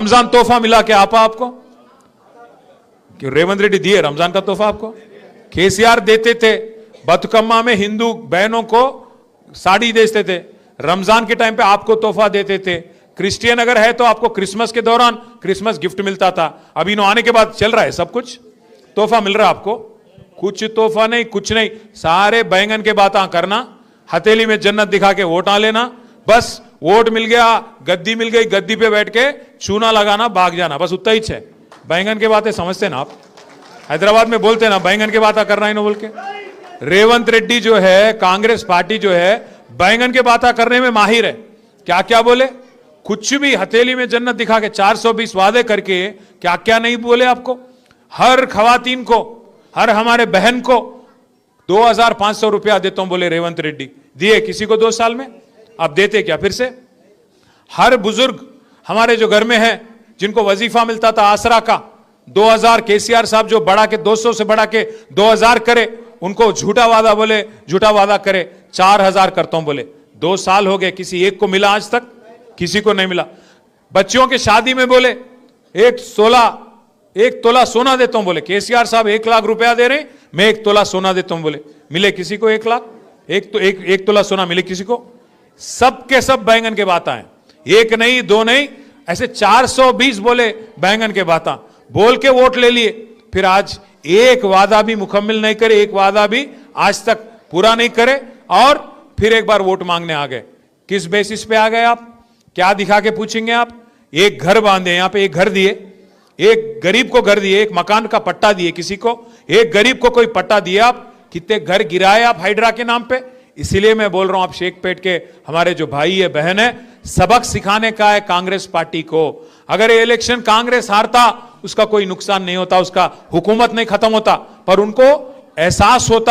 रमजान तोहफा मिला क्या आपको? क्यों रेवंत रेड्डी दिए रमजान का तोहफा आपको? केसीआर देते थे, बतुकम्मा में हिंदू बहनों को साड़ी देते थे, रमजान के टाइम पे आपको तोहफा देते थे। क्रिश्चियन अगर है तो आपको क्रिसमस के दौरान क्रिसमस गिफ्ट मिलता था। अभी इन्हों आने के बाद चल रहा है सब कुछ, तोहफा मिल रहा है आपको। कुछ तोहफा नहीं, कुछ नहीं, सारे बैंगन के बातें करना, हथेली में जन्नत दिखा के वोट लेना, बस वोट मिल गया, गद्दी मिल गई, गद्दी पे बैठ के चूना लगाना, भाग जाना, बस उतना ही है। बैंगन की बातें समझते ना आप? हैदराबाद में बोलते ना बैंगन की बातें करना इन्हों बोल के। रेवंत रेड्डी जो है, कांग्रेस पार्टी जो है, बैंगन की बातें करने में माहिर है। क्या क्या बोले, कुछ भी हथेली में जन्नत दिखा के 420 वादे करके क्या क्या नहीं बोले आपको। हर खवातीन को, हर हमारे बहन को 2500 रुपया देता हूं बोले रेवंत रेड्डी। दिए किसी को 2 साल में? आप देते क्या फिर से? हर बुजुर्ग हमारे जो घर में है, जिनको वजीफा मिलता था आसरा का 2000, केसीआर साहब जो बढ़ा के 200 से बढ़ा के 2000 करे, उनको झूठा वादा बोले, झूठा वादा करे 4000 करता हूं बोले। 2 साल हो गए, किसी एक को मिला आज तक? किसी को नहीं मिला। बच्चियों के शादी में बोले 1 तोला सोना देता हूं बोले, केसीआर साहब 1 लाख रुपया दे रहे, मैं 1 तोला सोना देता हूं बोले। मिले किसी को 1 लाख? एक तोला सोना मिले किसी को? सबके सब बैंगन के बातें हैं, एक नहीं, 2 नहीं, ऐसे 420 बोले बैंगन के बातें बोल के वोट ले लिए। फिर आज एक वादा भी मुकम्मल नहीं करे, एक वादा भी आज तक पूरा नहीं करे, और फिर एक बार वोट मांगने आ गए। किस बेसिस पे आ गए आप? क्या दिखा के पूछेंगे आप? एक घर बांधे, यहां पे एक घर दिए, एक गरीब को घर दिए, एक मकान का पट्टा दिए किसी को, एक गरीब को कोई पट्टा दिया आप? कितने घर गिराए आप हाइड्रा के नाम पे? इसीलिए मैं बोल रहा हूं, आप शेख पेट के हमारे जो भाई है, बहन है, सबक सिखाने का है कांग्रेस पार्टी को। अगर ये इलेक्शन कांग्रेस हारता, उसका कोई नुकसान नहीं होता, उसका हुकूमत नहीं खत्म होता, पर उनको एहसास होता